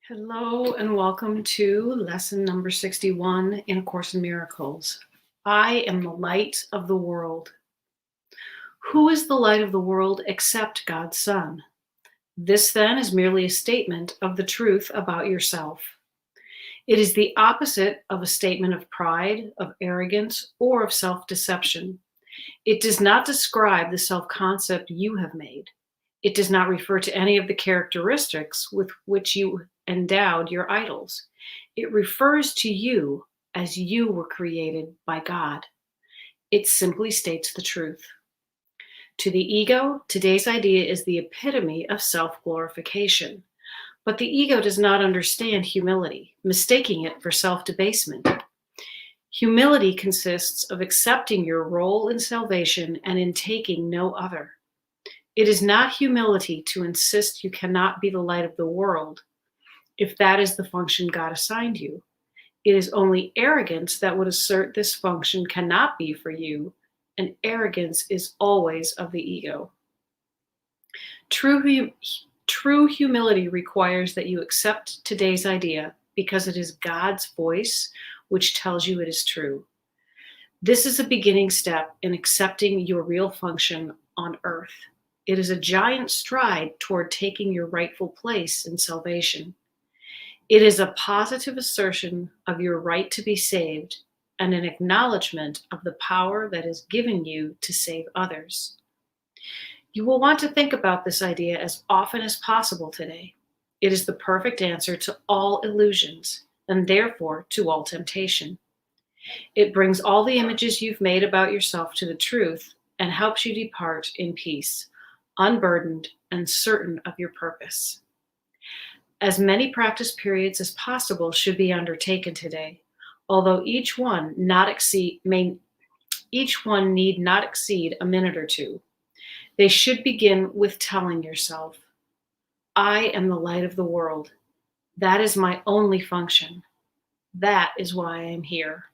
Hello and welcome to lesson number 61 in A Course in Miracles. I am the light of the world. Who is the light of the world except God's Son? This then is merely a statement of the truth about yourself. It is the opposite of a statement of pride, of arrogance, or of self-deception. It does not describe the self-concept you have made. It does not refer to any of the characteristics with which you endowed your idols. It refers to you as you were created by God. It simply states the truth. To the ego, today's idea is the epitome of self-glorification. But the ego does not understand humility, mistaking it for self-debasement. Humility consists of accepting your role in salvation and in taking no other. It is not humility to insist you cannot be the light of the world, if that is the function God assigned you. It is only arrogance that would assert this function cannot be for you, and arrogance is always of the ego. True humility requires that you accept today's idea because it is God's voice which tells you it is true. This is a beginning step in accepting your real function on earth. It is a giant stride toward taking your rightful place in salvation. It is a positive assertion of your right to be saved and an acknowledgement of the power that is given you to save others. You will want to think about this idea as often as possible today. It is the perfect answer to all illusions and therefore to all temptation. It brings all the images you've made about yourself to the truth and helps you depart in peace, unburdened and certain of your purpose. As many practice periods as possible should be undertaken today, although each one need not exceed a minute or two. They should begin with telling yourself, I am the light of the world. That is my only function. That is why I am here.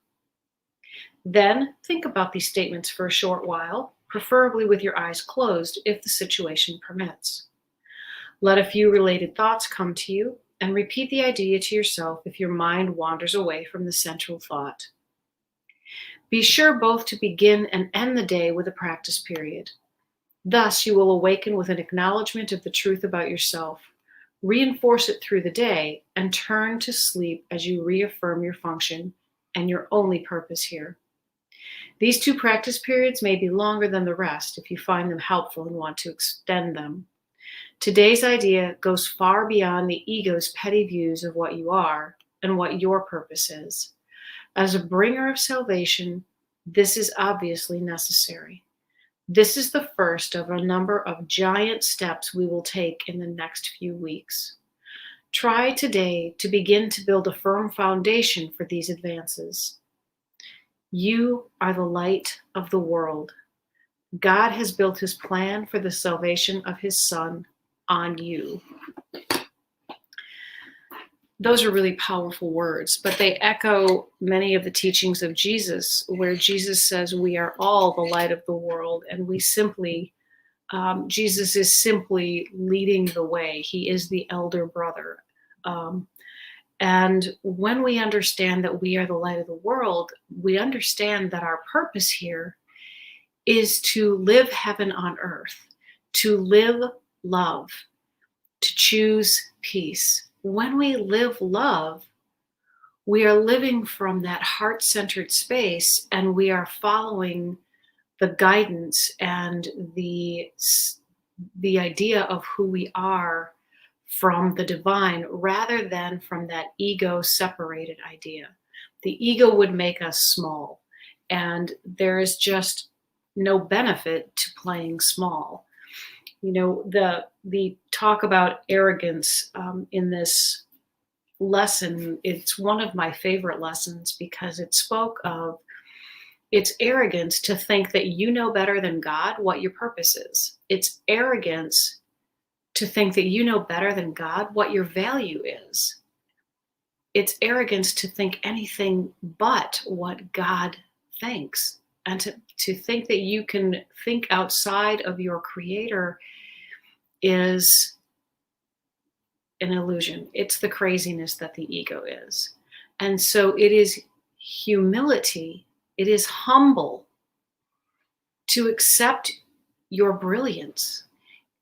Then think about these statements for a short while, preferably with your eyes closed if the situation permits. Let a few related thoughts come to you and repeat the idea to yourself if your mind wanders away from the central thought. Be sure both to begin and end the day with a practice period. Thus, you will awaken with an acknowledgement of the truth about yourself, reinforce it through the day, and turn to sleep as you reaffirm your function and your only purpose here. These two practice periods may be longer than the rest if you find them helpful and want to extend them. Today's idea goes far beyond the ego's petty views of what you are and what your purpose is. As a bringer of salvation, this is obviously necessary. This is the first of a number of giant steps we will take in the next few weeks. Try today to begin to build a firm foundation for these advances. You are the light of the world. God has built his plan for the salvation of his Son on you. Those are really powerful words, but they echo many of the teachings of Jesus, where Jesus says we are all the light of the world, and Jesus is simply leading the way. He is the elder brother. And when we understand that we are the light of the world, we understand that our purpose here is to live heaven on earth, to live love, to choose peace. When we live love, we are living from that heart-centered space, and we are following the guidance and the idea of who we are from the divine, rather than from that ego-separated idea. The ego would make us small, and there is just no benefit to playing small. You know, the talk about arrogance in this lesson, it's one of my favorite lessons because it spoke of it's arrogance to think that you know better than God what your purpose is. It's arrogance to think that you know better than God what your value is. It's arrogance to think anything but what God thinks, and to think that you can think outside of your Creator is an illusion. It's the craziness that the ego is. And so it is humility, it is humble to accept your brilliance.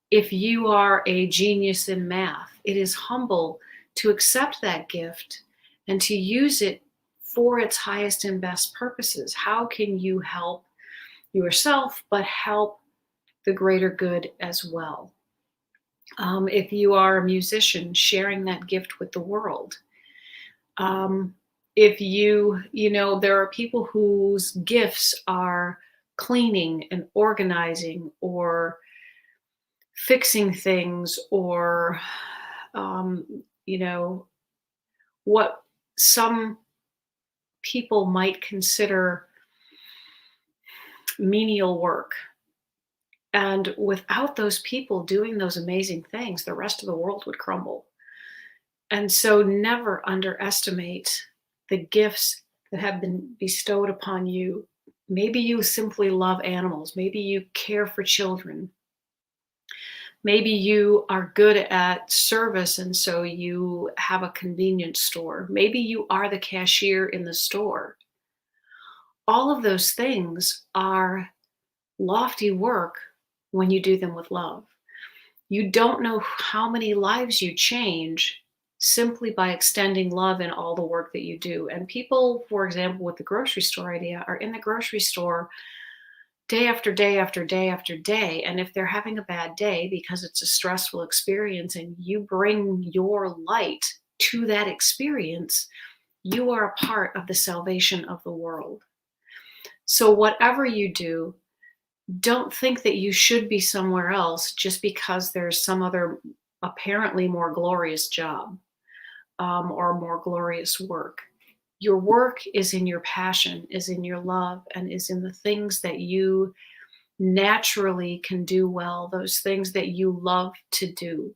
If you are a genius in math, it is humble to accept that gift and to use it for its highest and best purposes. How can you help yourself, but help the greater good as well? If you are a musician, sharing that gift with the world. If there are people whose gifts are cleaning and organizing or fixing things or, what some people might consider menial work. And without those people doing those amazing things, the rest of the world would crumble. And so never underestimate the gifts that have been bestowed upon you. Maybe you simply love animals. Maybe you care for children. Maybe you are good at service and so you have a convenience store. Maybe you are the cashier in the store. All of those things are lofty work when you do them with love. You don't know how many lives you change simply by extending love in all the work that you do. And people, for example, with the grocery store idea, are in the grocery store day after day after day after day. And if they're having a bad day because it's a stressful experience and you bring your light to that experience, you are a part of the salvation of the world. So whatever you do, don't think that you should be somewhere else just because there's some other apparently more glorious job or more glorious work. Your work is in your passion, is in your love, and is in the things that you naturally can do well, those things that you love to do.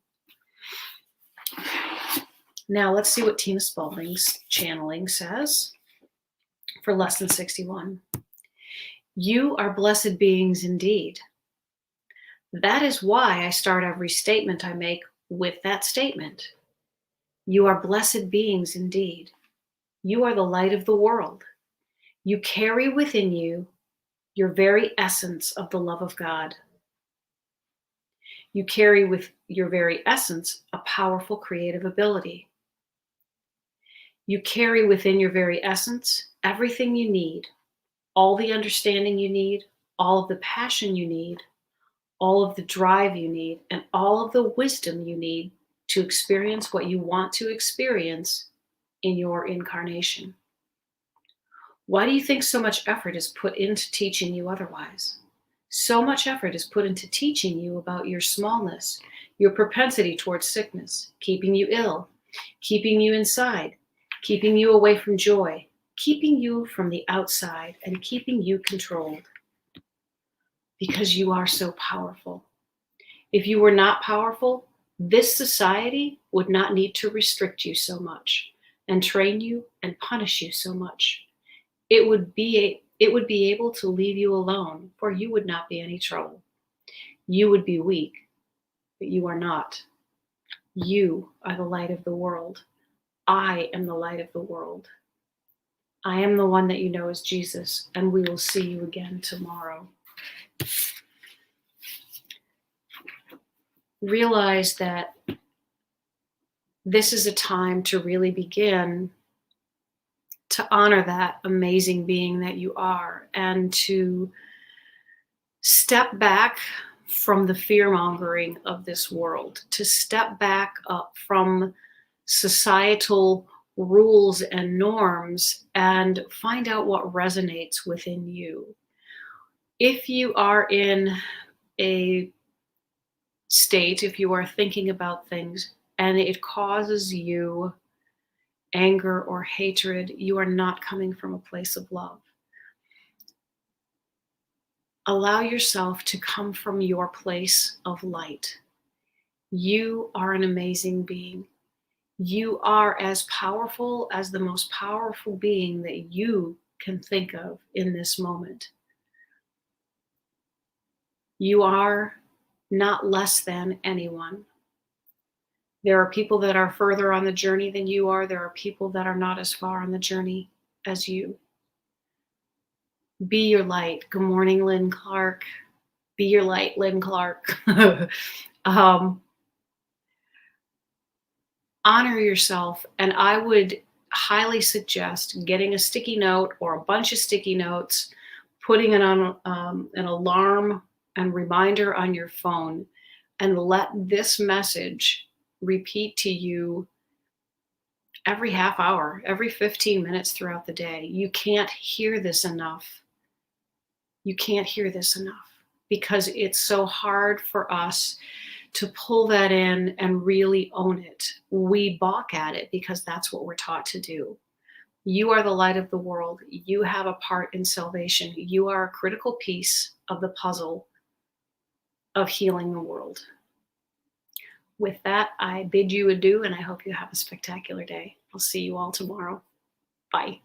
Now let's see what Tina Spalding's channeling says for lesson 61. You are blessed beings indeed. That is why I start every statement I make with that statement. You are blessed beings indeed. You are the light of the world. You carry within you your very essence of the love of God. You carry with your very essence a powerful creative ability. You carry within your very essence everything you need, all the understanding you need, all of the passion you need, all of the drive you need, and all of the wisdom you need to experience what you want to experience in your incarnation. Why do you think so much effort is put into teaching you otherwise? So much effort is put into teaching you about your smallness, your propensity towards sickness, keeping you ill, keeping you inside, keeping you away from joy, keeping you from the outside, and keeping you controlled. Because you are so powerful. If you were not powerful, this society would not need to restrict you so much and train you and punish you so much. It would be able to leave you alone, for you would not be any trouble. You would be weak, but you are not. You are the light of the world. I am the light of the world. I am the one that you know as Jesus, and we will see you again tomorrow. Realize that this is a time to really begin to honor that amazing being that you are and to step back from the fear-mongering of this world, to step back up from societal rules and norms and find out what resonates within you. If you are in a state, if you are thinking about things and it causes you anger or hatred, you are not coming from a place of love. Allow yourself to come from your place of light. You are an amazing being. You are as powerful as the most powerful being that you can think of in this moment. You are not less than anyone. There are people that are further on the journey than you are. There are people that are not as far on the journey as you. Be your light. Good morning, Lynn Clark. Be your light, Lynn Clark. Honor yourself, and I would highly suggest getting a sticky note or a bunch of sticky notes, putting it on an alarm and reminder on your phone, and let this message repeat to you every half hour, every 15 minutes throughout the day. You can't hear this enough. You can't hear this enough because it's so hard for us to pull that in and really own it. We balk at it because that's what we're taught to do. You are the light of the world. You have a part in salvation. You are a critical piece of the puzzle of healing the world. With that, I bid you adieu, and I hope you have a spectacular day. I'll see you all tomorrow. Bye.